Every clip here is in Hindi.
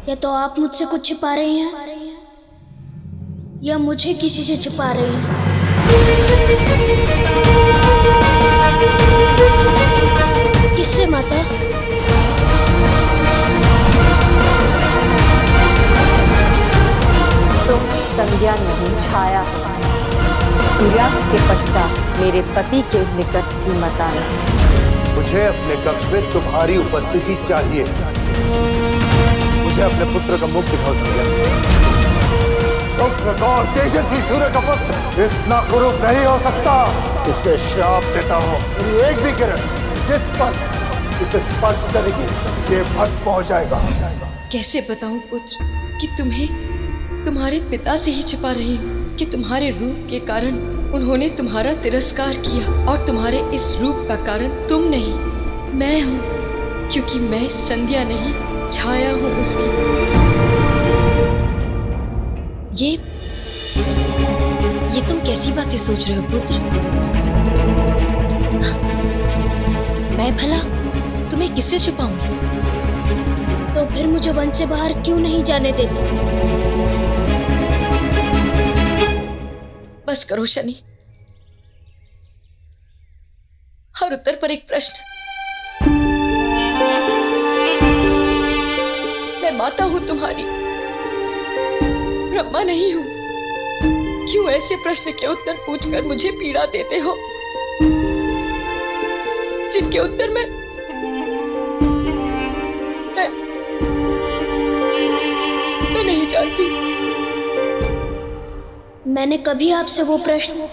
या तो आप मुझसे कुछ छिपा रही हैं या मुझे किसी से छिपा रही हैं। किससे माता? तुम संध्या नहीं, छाया हो। सूर्यास्त के पश्चात मेरे पति के निकट ही मत आना। मुझे अपने कक्ष में तुम्हारी उपस्थिति चाहिए। मुझे अपने पुत्र का मुख दिखाओ संध्या। प्रकाश तेजस्वी सूर्य का पुत्र इतना कुरूप नहीं हो सकता। इसके श्राप देता हूँ, मेरी एक भी किरण जिस पर इसे स्पर्श करेगी ये भस्म हो जाएगा। कैसे बताऊं पुत्र कि तुम्हें तुम्हारे पिता से ही छिपा रही हूँ, कि तुम्हारे रूप के कारण उन्होंने तुम्हारा तिरस्कार किया और तुम्हारे इस रूप का कारण तुम नहीं मैं हूँ, क्योंकि मैं संध्या नहीं छाया हूँ उसकी। ये तुम कैसी बातें सोच रहे हो पुत्र? मैं भला तुम्हें किससे छुपाऊंगी? तो फिर मुझे वन से बाहर क्यों नहीं जाने देते? बस करो शनि। हर उत्तर पर एक प्रश्न। मैं माता हूं तुम्हारी, ब्रह्मा नहीं हूं। क्यों ऐसे प्रश्न के उत्तर पूछकर मुझे पीड़ा देते हो, जिनके उत्तर मैं नहीं जानती। मैंने कभी आपसे वो प्रश्न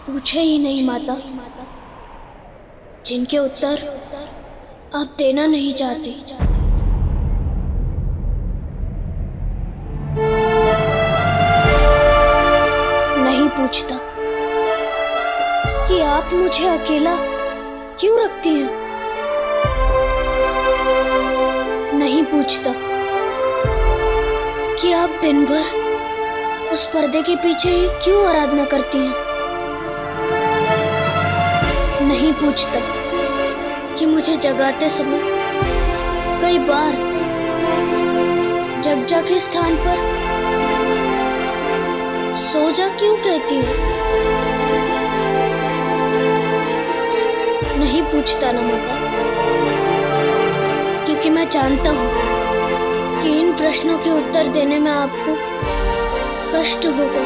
पूछे ही नहीं माता, जिनके उत्तर आप देना नहीं चाहते। नहीं पूछता कि आप मुझे अकेला क्यों रखती हैं। नहीं पूछता कि आप दिन भर उस पर्दे के पीछे ही क्यों आराधना करती हैं। नहीं पूछता कि मुझे जगाते समय कई बार जग जा के स्थान पर सो जा क्यों कहती है। नहीं पूछता ना माता, क्योंकि मैं जानता हूँ कि इन प्रश्नों के उत्तर देने में आपको कष्ट होगा।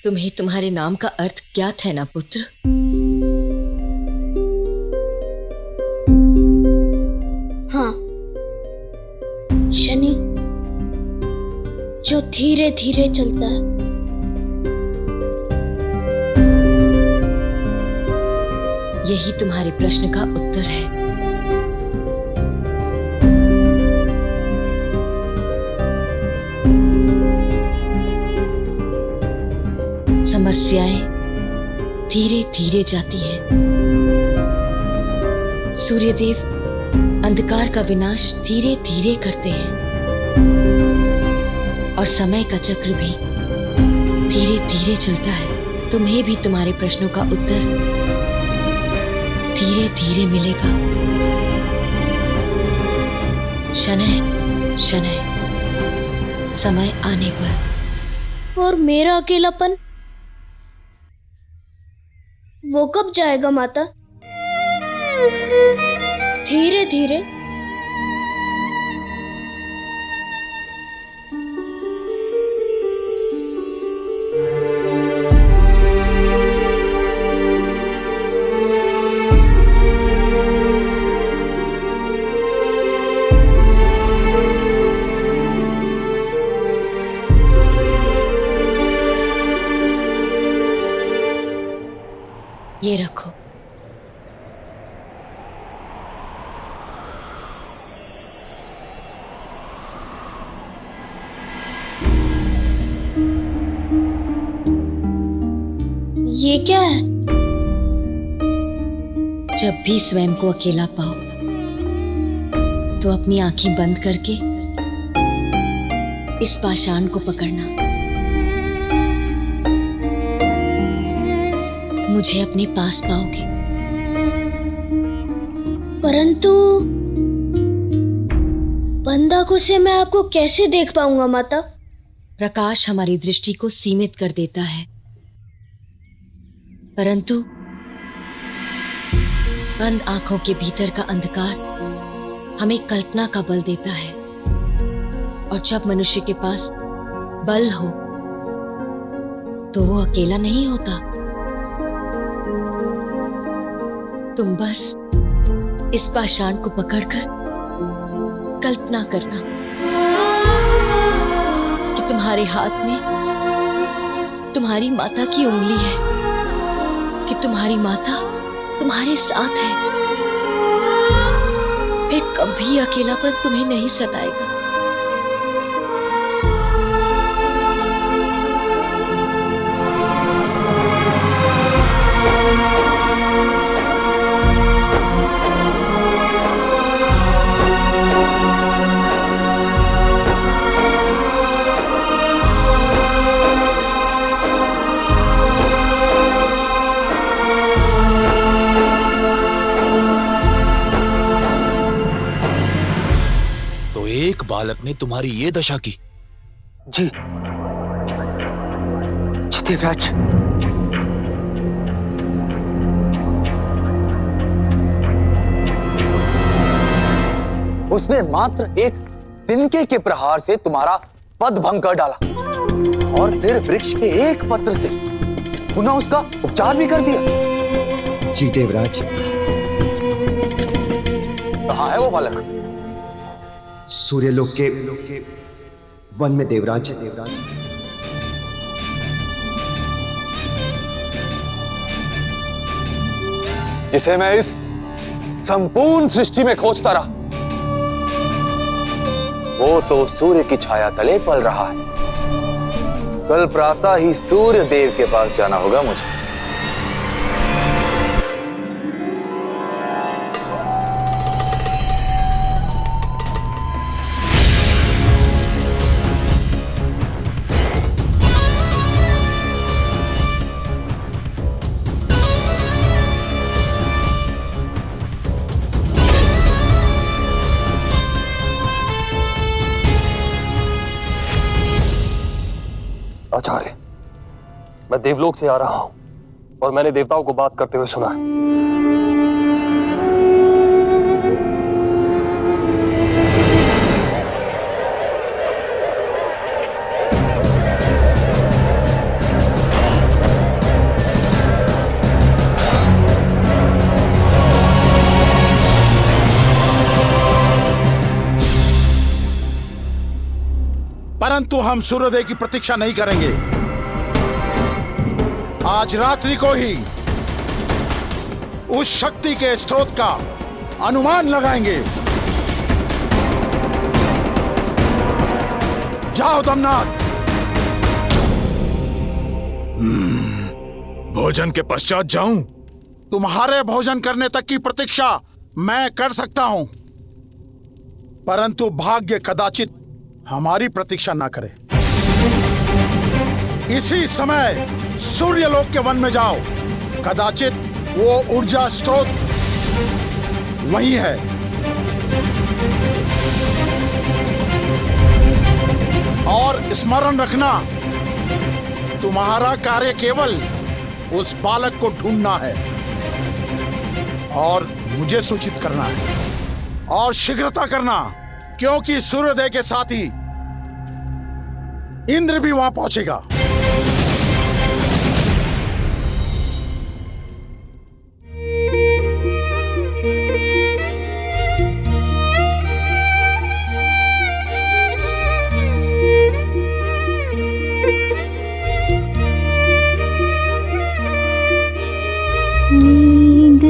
तुम्हें तुम्हारे नाम का अर्थ ज्ञात है ना पुत्र? हाँ, शनि जो धीरे धीरे चलता है। यही तुम्हारे प्रश्न का उत्तर है। समस्याएं धीरे धीरे जाती हैं। सूर्यदेव अंधकार का विनाश धीरे धीरे करते हैं और समय का चक्र भी धीरे धीरे चलता है। तुम्हें भी तुम्हारे प्रश्नों का उत्तर धीरे धीरे मिलेगा। शनैः शनैः समय आने पर। और मेरा अकेलापन वो कब जाएगा माता? धीरे धीरे। ये रखो। ये क्या है? जब भी स्वयं को अकेला पाओ तो अपनी आंखें बंद करके इस पाषाण को पकड़ना। मुझे अपने पास पाओगे। परंतु बंद आंखों से मैं आपको कैसे देख पाऊंगा माता? प्रकाश हमारी दृष्टि को सीमित कर देता है, परंतु बंद आंखों के भीतर का अंधकार हमें कल्पना का बल देता है। और जब मनुष्य के पास बल हो तो वो अकेला नहीं होता। तुम बस इस पाषाण को पकड़कर कल्पना करना कि तुम्हारे हाथ में तुम्हारी माता की उंगली है, कि तुम्हारी माता तुम्हारे साथ है। फिर कभी अकेलापन तुम्हें नहीं सताएगा। एक बालक ने तुम्हारी ये दशा की? जी देवराज, उसने मात्र एक तिनके के प्रहार से तुम्हारा पद भंग कर डाला और फिर वृक्ष के एक पत्र से पुनः उसका उपचार भी कर दिया। जी देवराज। कहाँ है वो बालक? सूर्यलोक के वन में देवराज। जिसे मैं इस संपूर्ण सृष्टि में खोजता रहा, वो तो सूर्य की छाया तले पल रहा है। कल प्रातः ही सूर्य देव के पास जाना होगा मुझे। आचार्य, मैं देवलोक से आ रहा हूं और मैंने देवताओं को बात करते हुए सुना है। परंतु हम सूर्योदय की प्रतीक्षा नहीं करेंगे। आज रात्रि को ही उस शक्ति के स्रोत का अनुमान लगाएंगे। जाओ दमनाथ। भोजन के पश्चात जाऊं? तुम्हारे भोजन करने तक की प्रतीक्षा मैं कर सकता हूं, परंतु भाग्य कदाचित हमारी प्रतीक्षा ना करे। इसी समय सूर्यलोक के वन में जाओ। कदाचित वो ऊर्जा स्रोत वही है। और स्मरण रखना, तुम्हारा कार्य केवल उस बालक को ढूंढना है और मुझे सूचित करना है, और शीघ्रता करना, क्योंकि सूर्योदय के साथ ही इंद्र भी वहां पहुंचेगा। नींद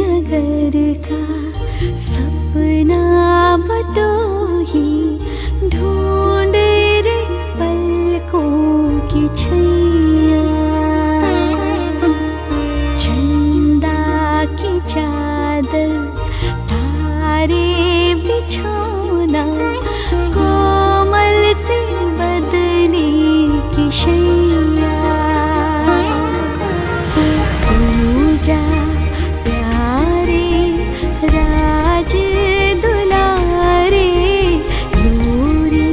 नगर का सपना बटोही, ढूंढे रे पलकों की छैया। शैया सूजा प्यारे राज दुलारे लोरी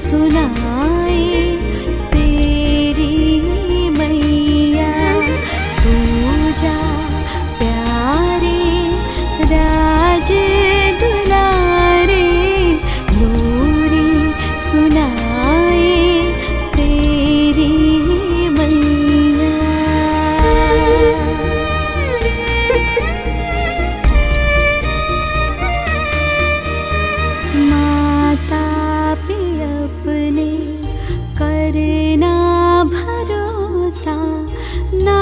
सुनाए तेरी मैया सूजा प्यारे राज दुलारे लोरी सुनाए तेरी मैया। माता पे अपने करना भरोसा ना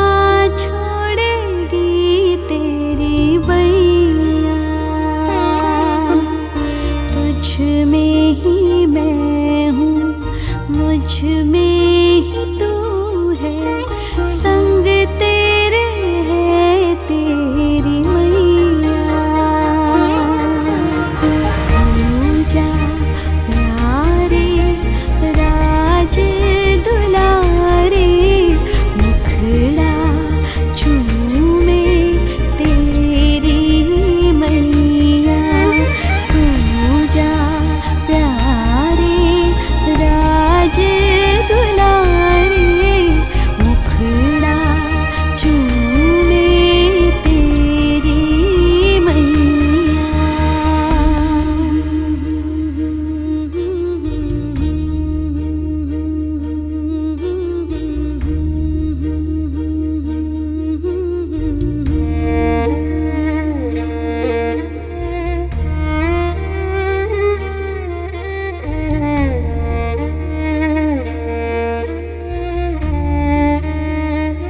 छोड़ेगी तेरी बैया तुझ में ही मैं हूँ मुझ में